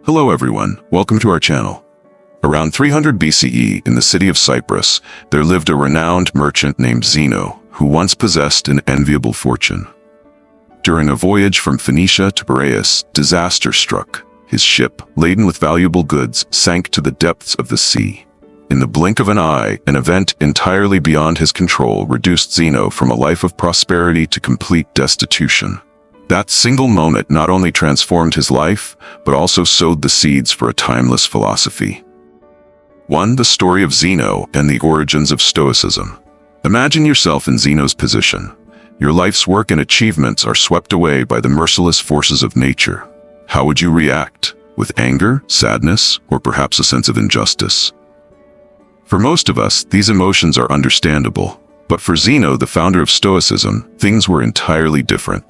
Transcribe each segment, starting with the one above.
Hello everyone, welcome to our channel. Around 300 BCE, in the city of Cyprus, there lived a renowned merchant named Zeno, who once possessed an enviable fortune. During a voyage from Phoenicia to Piraeus, disaster struck. His ship, laden with valuable goods, sank to the depths of the sea. In the blink of an eye, an event entirely beyond his control reduced Zeno from a life of prosperity to complete destitution. That single moment not only transformed his life, but also sowed the seeds for a timeless philosophy. 1. The story of Zeno and the origins of Stoicism. Imagine yourself in Zeno's position. Your life's work and achievements are swept away by the merciless forces of nature. How would you react? With anger, sadness, or perhaps a sense of injustice? For most of us, these emotions are understandable. But for Zeno, the founder of Stoicism, things were entirely different.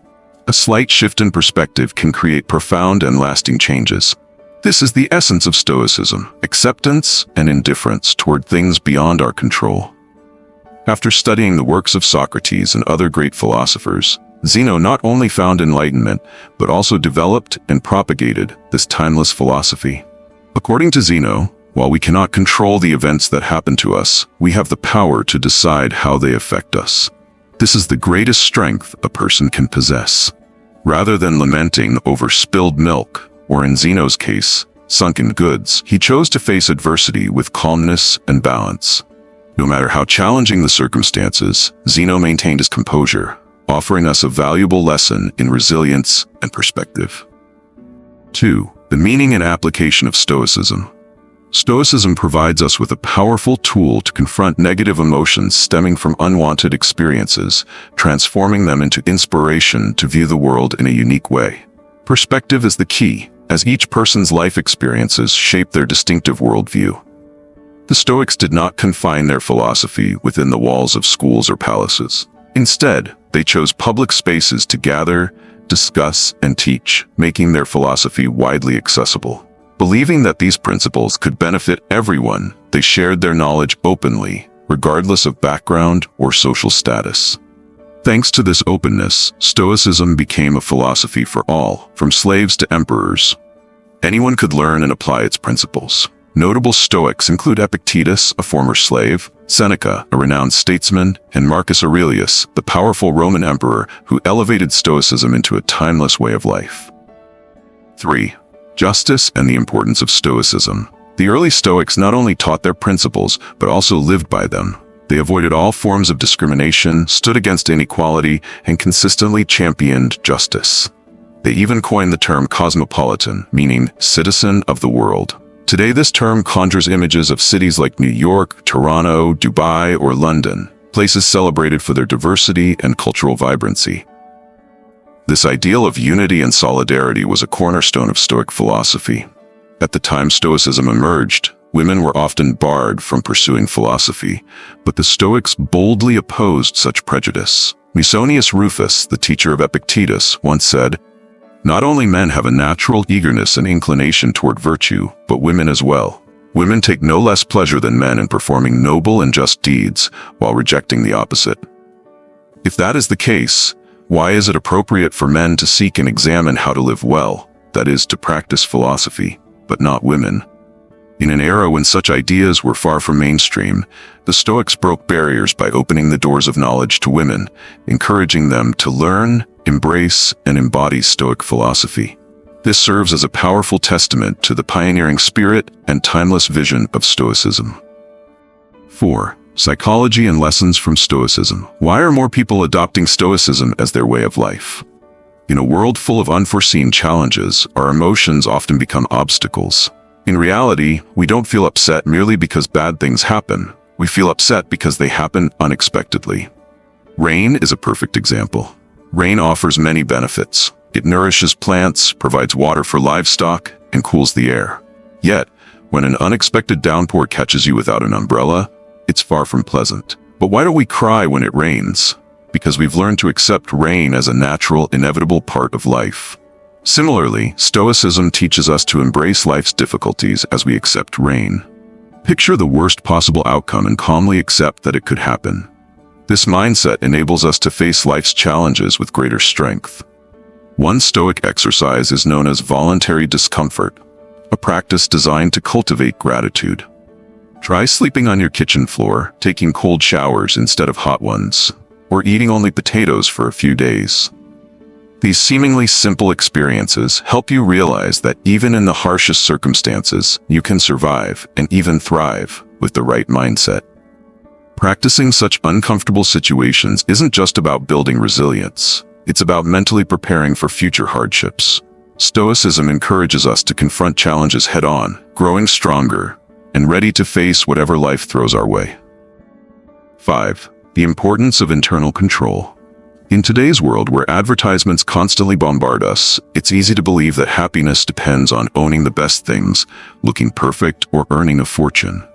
A slight shift in perspective can create profound and lasting changes. This is the essence of Stoicism: acceptance and indifference toward things beyond our control. After studying the works of Socrates and other great philosophers, Zeno not only found enlightenment, but also developed and propagated this timeless philosophy. According to Zeno, while we cannot control the events that happen to us, we have the power to decide how they affect us. This is the greatest strength a person can possess. Rather than lamenting over spilled milk, or in Zeno's case, sunken goods, he chose to face adversity with calmness and balance. No matter how challenging the circumstances, Zeno maintained his composure, offering us a valuable lesson in resilience and perspective. 2. The meaning and application of Stoicism. Stoicism provides us with a powerful tool to confront negative emotions stemming from unwanted experiences, transforming them into inspiration to view the world in a unique way. Perspective is the key, as each person's life experiences shape their distinctive worldview. The Stoics did not confine their philosophy within the walls of schools or palaces. Instead, they chose public spaces to gather, discuss, and teach, making their philosophy widely accessible. Believing that these principles could benefit everyone, they shared their knowledge openly, regardless of background or social status. Thanks to this openness, Stoicism became a philosophy for all, from slaves to emperors. Anyone could learn and apply its principles. Notable Stoics include Epictetus, a former slave, Seneca, a renowned statesman, and Marcus Aurelius, the powerful Roman emperor who elevated Stoicism into a timeless way of life. 3. Justice and the importance of Stoicism. The early Stoics not only taught their principles, but also lived by them. They avoided all forms of discrimination, stood against inequality, and consistently championed justice. They even coined the term cosmopolitan, meaning citizen of the world. Today, this term conjures images of cities like New York, Toronto, Dubai, or London, places celebrated for their diversity and cultural vibrancy. This ideal of unity and solidarity was a cornerstone of Stoic philosophy. At the time Stoicism emerged, women were often barred from pursuing philosophy, but the Stoics boldly opposed such prejudice. Musonius Rufus, the teacher of Epictetus, once said, "Not only men have a natural eagerness and inclination toward virtue, but women as well. Women take no less pleasure than men in performing noble and just deeds, while rejecting the opposite." If that is the case, why is it appropriate for men to seek and examine how to live well, that is, to practice philosophy, but not women? In an era when such ideas were far from mainstream, the Stoics broke barriers by opening the doors of knowledge to women, encouraging them to learn, embrace, and embody Stoic philosophy. This serves as a powerful testament to the pioneering spirit and timeless vision of Stoicism. 4. Psychology and lessons from Stoicism. Why are more people adopting Stoicism as their way of life? In a world full of unforeseen challenges, our emotions often become obstacles. In reality, we don't feel upset merely because bad things happen. We feel upset because they happen unexpectedly. Rain is a perfect example. Rain offers many benefits. It nourishes plants, provides water for livestock, and cools the air. Yet, when an unexpected downpour catches you without an umbrella, it's far from pleasant. But why don't we cry when it rains? Because we've learned to accept rain as a natural, inevitable part of life. Similarly, Stoicism teaches us to embrace life's difficulties as we accept rain. Picture the worst possible outcome and calmly accept that it could happen. This mindset enables us to face life's challenges with greater strength. One Stoic exercise is known as voluntary discomfort. practice designed to cultivate gratitude. Try sleeping on your kitchen floor, taking cold showers instead of hot ones, or eating only potatoes for a few days. These seemingly simple experiences help you realize that even in the harshest circumstances, you can survive and even thrive with the right mindset. Practicing such uncomfortable situations isn't just about building resilience. It's about mentally preparing for future hardships. Stoicism encourages us to confront challenges head-on, growing stronger and ready to face whatever life throws our way. 5. The importance of internal control. In today's world where advertisements constantly bombard us, it's easy to believe that happiness depends on owning the best things, looking perfect, or earning a fortune.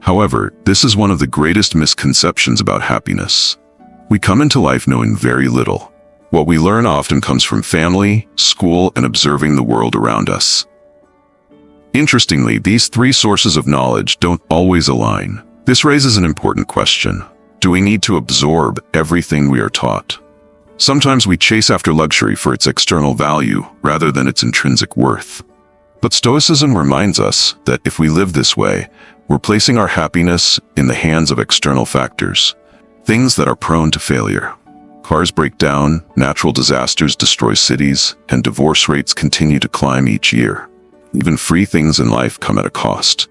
However, this is one of the greatest misconceptions about happiness. We come into life knowing very little. What we learn often comes from family, school, and observing the world around us. Interestingly, these three sources of knowledge don't always align. This raises an important question. Do we need to absorb everything we are taught? Sometimes we chase after luxury for its external value rather than its intrinsic worth. But Stoicism reminds us that if we live this way, we're placing our happiness in the hands of external factors, things that are prone to failure. Cars break down, natural disasters destroy cities, and divorce rates continue to climb each year. Even free things in life come at a cost.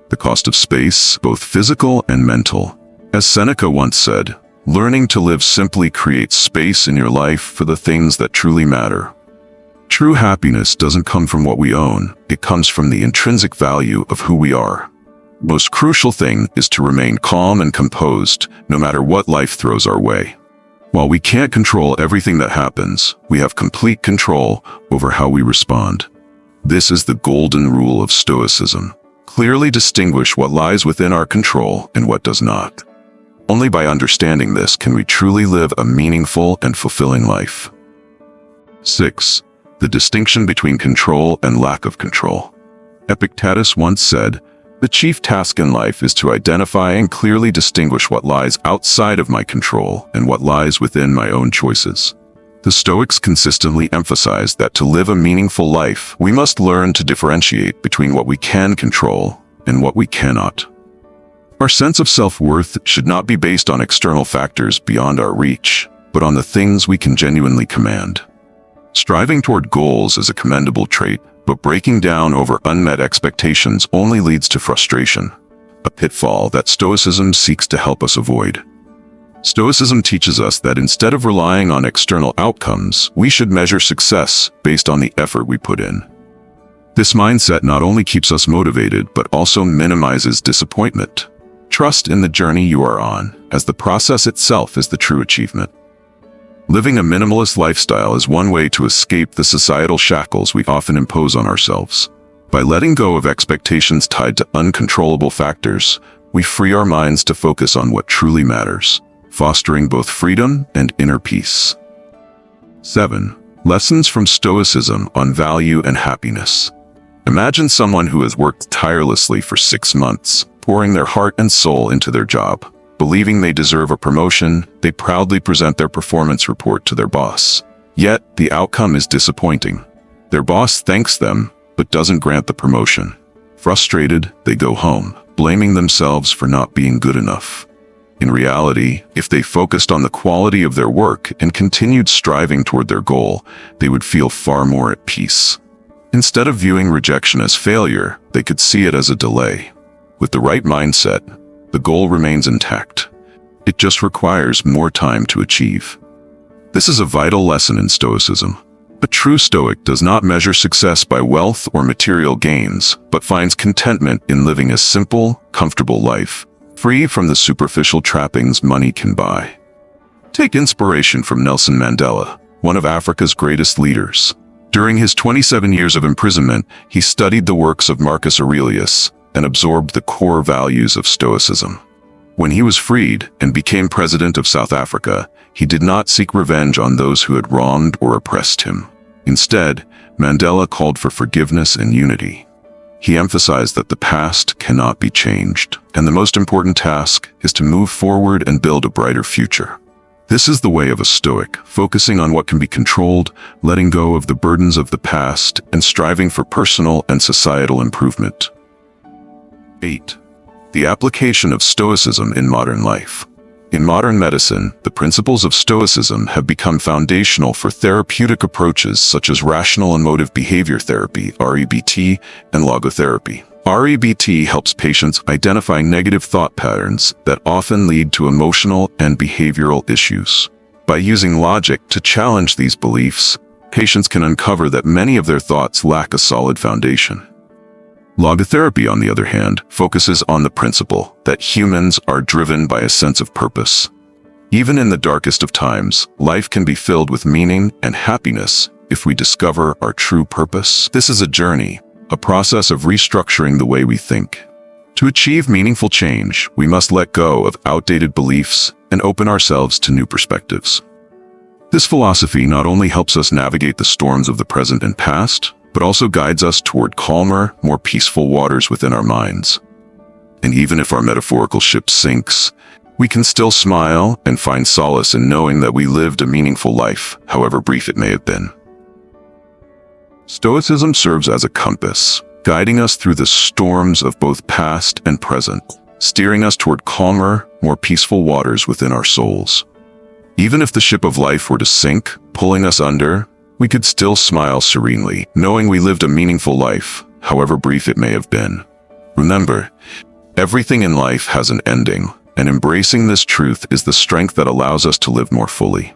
The cost of space, both physical and mental. As Seneca once said, learning to live simply creates space in your life for the things that truly matter. True happiness doesn't come from what we own, it comes from the intrinsic value of who we are. The most crucial thing is to remain calm and composed, no matter what life throws our way. While we can't control everything that happens, we have complete control over how we respond. This is the golden rule of Stoicism. Clearly distinguish what lies within our control and what does not. Only by understanding this can we truly live a meaningful and fulfilling life. 6. The distinction between control and lack of control. Epictetus once said, "The chief task in life is to identify and clearly distinguish what lies outside of my control and what lies within my own choices." The Stoics consistently emphasize that to live a meaningful life, we must learn to differentiate between what we can control and what we cannot. Our sense of self-worth should not be based on external factors beyond our reach, but on the things we can genuinely command. Striving toward goals is a commendable trait, but breaking down over unmet expectations only leads to frustration, a pitfall that Stoicism seeks to help us avoid. Stoicism teaches us that instead of relying on external outcomes, we should measure success based on the effort we put in. This mindset not only keeps us motivated, but also minimizes disappointment. Trust in the journey you are on, as the process itself is the true achievement. Living a minimalist lifestyle is one way to escape the societal shackles we often impose on ourselves. By letting go of expectations tied to uncontrollable factors, we free our minds to focus on what truly matters, fostering both freedom and inner peace. 7. Lessons from Stoicism on value and happiness. Imagine someone who has worked tirelessly for 6 months, pouring their heart and soul into their job. Believing they deserve a promotion, they proudly present their performance report to their boss. Yet, the outcome is disappointing. Their boss thanks them, but doesn't grant the promotion. Frustrated, they go home, blaming themselves for not being good enough. In reality, if they focused on the quality of their work and continued striving toward their goal, they would feel far more at peace. Instead of viewing rejection as failure, they could see it as a delay. With the right mindset, the goal remains intact. It just requires more time to achieve. This is a vital lesson in Stoicism. A true Stoic does not measure success by wealth or material gains, but finds contentment in living a simple, comfortable life, free from the superficial trappings money can buy. Take inspiration from Nelson Mandela, one of Africa's greatest leaders. During his 27 years of imprisonment, he studied the works of Marcus Aurelius and absorbed the core values of Stoicism. When he was freed and became president of South Africa, he did not seek revenge on those who had wronged or oppressed him. Instead, Mandela called for forgiveness and unity. He emphasized that the past cannot be changed, and the most important task is to move forward and build a brighter future. This is the way of a Stoic, focusing on what can be controlled, letting go of the burdens of the past, and striving for personal and societal improvement. 8. The application of Stoicism in modern life. In modern medicine, the principles of Stoicism have become foundational for therapeutic approaches such as rational and motive behavior therapy, REBT, and logotherapy. REBT helps patients identify negative thought patterns that often lead to emotional and behavioral issues. By using logic to challenge these beliefs, patients can uncover that many of their thoughts lack a solid foundation. Logotherapy, on the other hand, focuses on the principle that humans are driven by a sense of purpose. Even in the darkest of times, life can be filled with meaning and happiness if we discover our true purpose. This is a journey, a process of restructuring the way we think. To achieve meaningful change, we must let go of outdated beliefs and open ourselves to new perspectives. This philosophy not only helps us navigate the storms of the present and past, but also guides us toward calmer, more peaceful waters within our minds. And even if our metaphorical ship sinks, we can still smile and find solace in knowing that we lived a meaningful life, however brief it may have been. Stoicism serves as a compass, guiding us through the storms of both past and present, steering us toward calmer, more peaceful waters within our souls. Even if the ship of life were to sink, pulling us under, we could still smile serenely, knowing we lived a meaningful life, however brief it may have been. Remember, everything in life has an ending, and embracing this truth is the strength that allows us to live more fully.